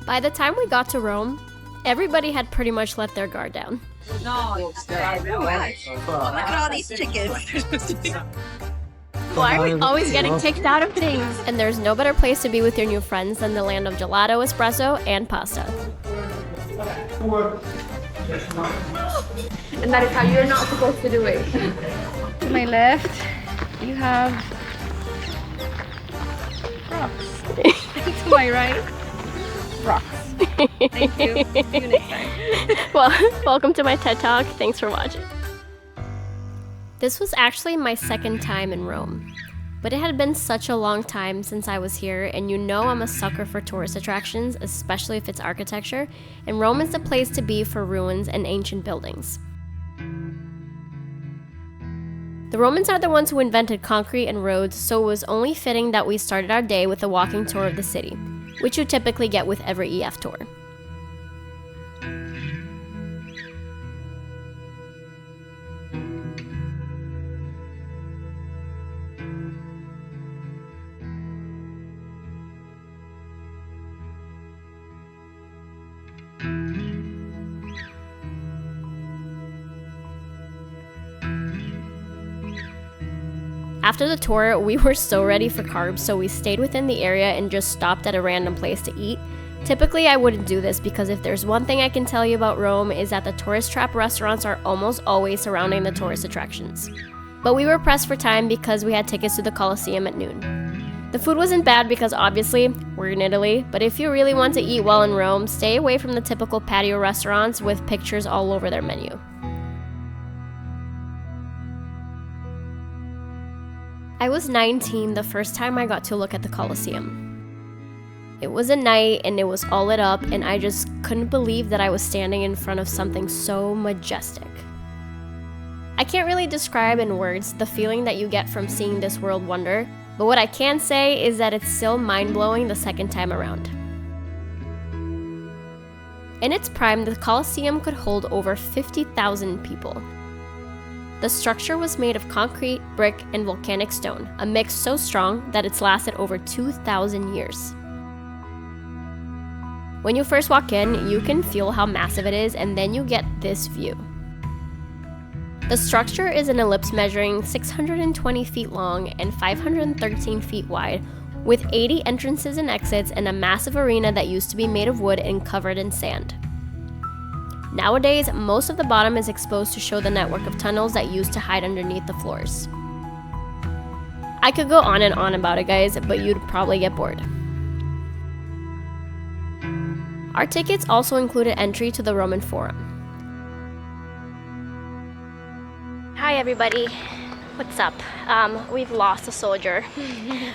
By the time we got to Rome, everybody had pretty much let their guard down. No, look at all these chickens. Why are we always getting kicked out of things? And there's no better place to be with your new friends than the land of gelato, espresso, and pasta. And that is how you're not supposed to do it. To my left, you have rocks. To my right, rocks. Thank you. See you next time. Well, welcome to my TED Talk. Thanks for watching. This was actually my second time in Rome, but it had been such a long time since I was here, and you know I'm a sucker for tourist attractions, especially if it's architecture, and Rome is the place to be for ruins and ancient buildings. The Romans are the ones who invented concrete and roads, so it was only fitting that we started our day with a walking tour of the city, which you typically get with every EF tour. After the tour, we were so ready for carbs, so we stayed within the area and just stopped at a random place to eat. Typically, I wouldn't do this because if there's one thing I can tell you about Rome is that the tourist trap restaurants are almost always surrounding the tourist attractions. But we were pressed for time because we had tickets to the Colosseum at noon. The food wasn't bad because obviously, we're in Italy, but if you really want to eat well in Rome, stay away from the typical patio restaurants with pictures all over their menu. I was 19 the first time I got to look at the Colosseum. It was at night and it was all lit up, and I just couldn't believe that I was standing in front of something so majestic. I can't really describe in words the feeling that you get from seeing this world wonder, but what I can say is that it's still mind-blowing the second time around. In its prime, the Colosseum could hold over 50,000 people. The structure was made of concrete, brick, and volcanic stone, a mix so strong that it's lasted over 2,000 years. When you first walk in, you can feel how massive it is, and then you get this view. The structure is an ellipse measuring 620 feet long and 513 feet wide, with 80 entrances and exits and a massive arena that used to be made of wood and covered in sand. Nowadays, most of the bottom is exposed to show the network of tunnels that used to hide underneath the floors. I could go on and on about it, guys, but you'd probably get bored. Our tickets also included entry to the Roman Forum. Hi everybody, what's up? We've lost a soldier.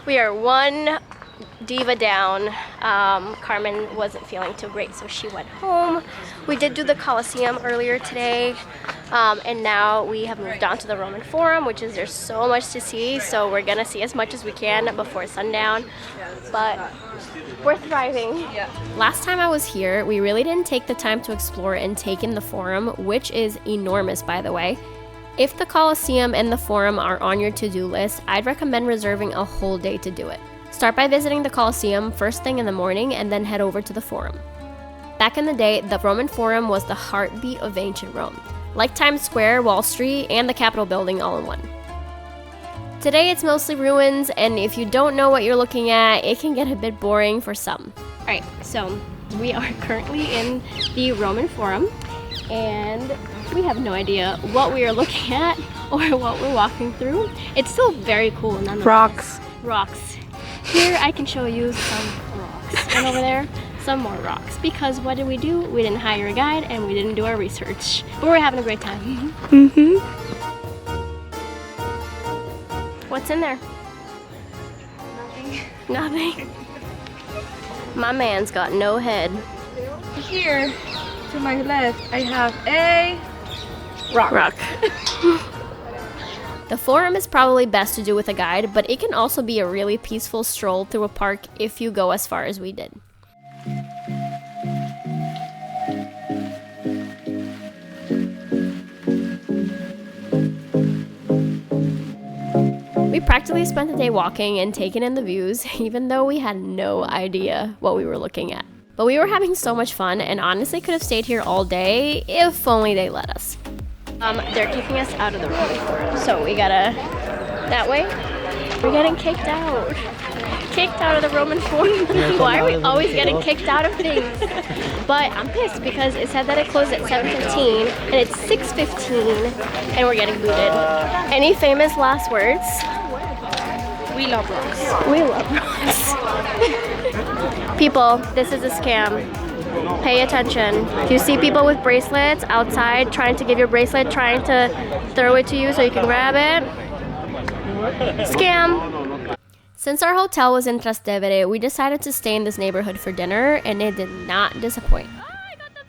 We are one diva down. Carmen wasn't feeling too great, so she went home. We did do the Colosseum earlier today, and now we have moved on to the Roman Forum, which is there's so much to see, so we're gonna see as much as we can before sundown, but we're thriving. Last time I was here, we really didn't take the time to explore and take in the Forum, which is enormous, by the way. If the Colosseum and the Forum are on your to-do list, I'd recommend reserving a whole day to do it. Start by visiting the Colosseum first thing in the morning and then head over to the Forum. Back in the day, the Roman Forum was the heartbeat of ancient Rome, like Times Square, Wall Street, and the Capitol building all in one. Today it's mostly ruins, and if you don't know what you're looking at, it can get a bit boring for some. Alright, so we are currently in the Roman Forum, and we have no idea what we are looking at or what we're walking through. It's still very cool nonetheless. Rocks. Here I can show you some rocks. And over there, some more rocks. Because what did we do? We didn't hire a guide and we didn't do our research. But we're having a great time. What's in there? Nothing. My man's got no head. Here, to my left, I have a rock. The Forum is probably best to do with a guide, but it can also be a really peaceful stroll through a park if you go as far as we did. We practically spent the day walking and taking in the views, even though we had no idea what we were looking at. But we were having so much fun and honestly could have stayed here all day if only they let us. They're kicking us out of the room, so we gotta that way. We're getting kicked out. Kicked out of the Roman Forum. Why are we always getting kicked out of things? But I'm pissed because it said that it closed at 7:15 and it's 6:15 and we're getting booted. Any famous last words? We love rocks. We love rocks. People, this is a scam. Pay attention. If you see people with bracelets outside trying to give you a bracelet, trying to throw it to you so you can grab it, scam. Since our hotel was in Trastevere, we decided to stay in this neighborhood for dinner, and it did not disappoint. Oh, I got the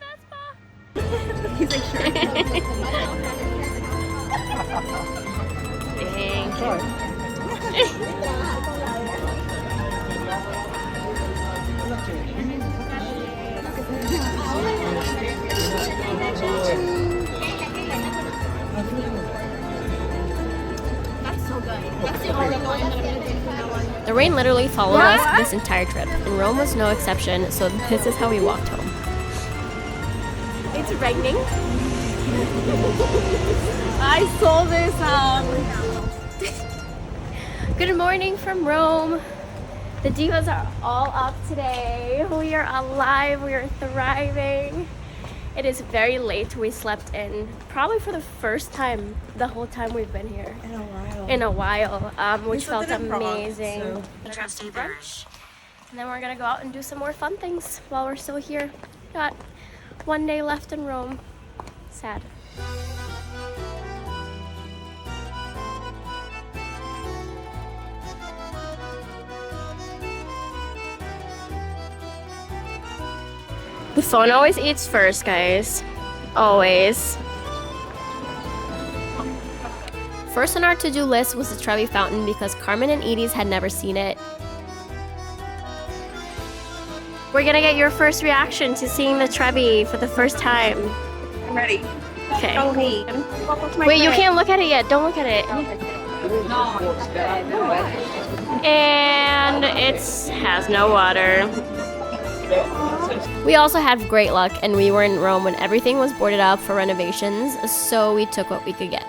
Vespa! He's like, sure. Thank you. That's so good. That's the only one that I'm gonna take from now on. The rain literally followed us this entire trip, and Rome was no exception, so this is how we walked home. It's raining. I saw this. Good morning from Rome. The divas are all up today. We are alive. We are thriving. It is very late. We slept in probably for the first time the whole time we've been here. In a while, which felt amazing. Trusty brunch. And then we're gonna go out and do some more fun things while we're still here. Got one day left in Rome. Sad. The phone always eats first, guys. Always. First on our to-do list was the Trevi Fountain because Carmen and Edie's had never seen it. We're gonna get your first reaction to seeing the Trevi for the first time. I'm ready. Okay. Okay. Wait, you can't look at it yet. Don't look at it. And it has no water. We also had great luck, and we were in Rome when everything was boarded up for renovations, so we took what we could get.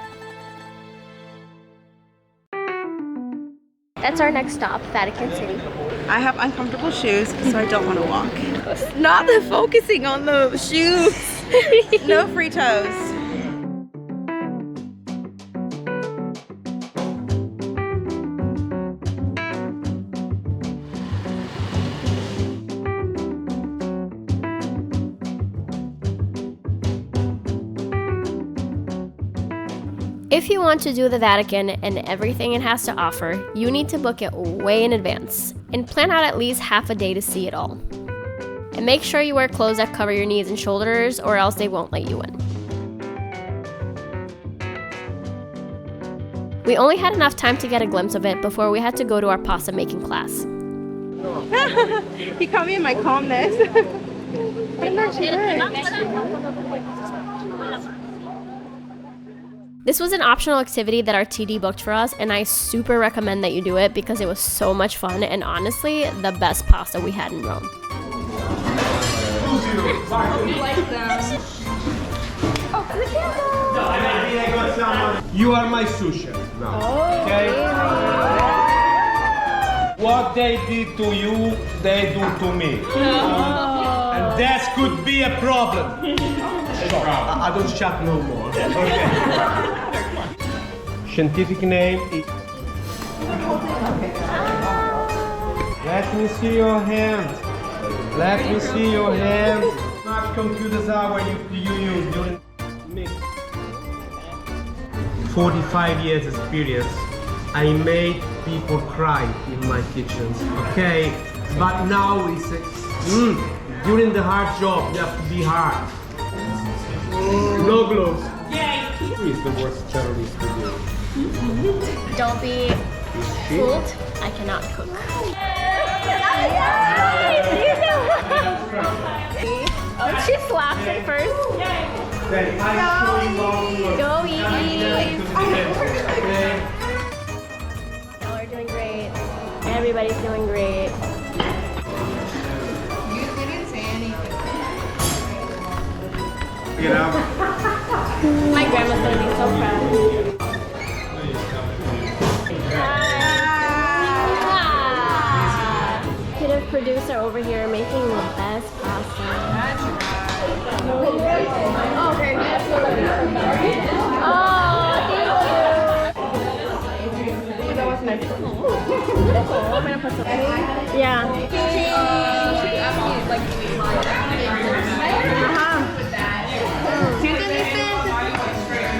That's our next stop, Vatican City. I have uncomfortable shoes, so I don't want to walk. Not the focusing on the shoes. No free toes. If you want to do the Vatican and everything it has to offer, you need to book it way in advance and plan out at least half a day to see it all. And make sure you wear clothes that cover your knees and shoulders or else they won't let you in. We only had enough time to get a glimpse of it before we had to go to our pasta making class. He caught me in my calmness. I'm not sure. This was an optional activity that our TD booked for us, and I super recommend that you do it because it was so much fun and honestly the best pasta we had in Rome. You are my sous chef now, okay? What they did to you, they do to me. And that could be a problem. I don't chat no more. Okay. Scientific name is... Let me see your hand. Let me see your hand. Smart computers are where you use during mix. 45 years experience. I made people cry in my kitchens, okay? But now it's during the hard job, you have to be hard. No gloves. Who is the worst terrorist with you? Don't be fooled. I cannot cook. She slaps it first. Then I show you how to work. Go eat. Okay. Y'all are doing great. Everybody's doing great. You didn't say you know. My grandma's gonna be so proud. Creative producer over here making the best pasta. Okay. I'm gonna put some. Yeah.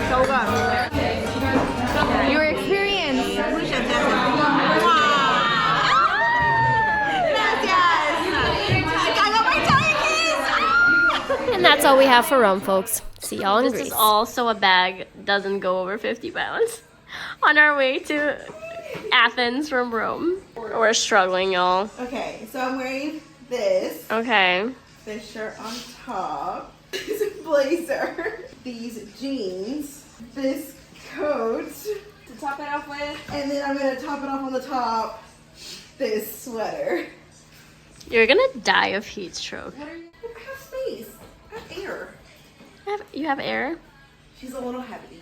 So good. Your experience. And that's all we have for Rome, folks. See y'all in This Greece. is all so a bag doesn't go over 50 pounds. On our way to Athens from Rome. We're struggling, y'all. Okay, so I'm wearing this Okay. shirt on top, this blazer, these jeans, this coat to top it off with, and then I'm gonna top it off on the top, this sweater. You're gonna die of heat stroke. I have space. I have air. You have air? She's a little heavy.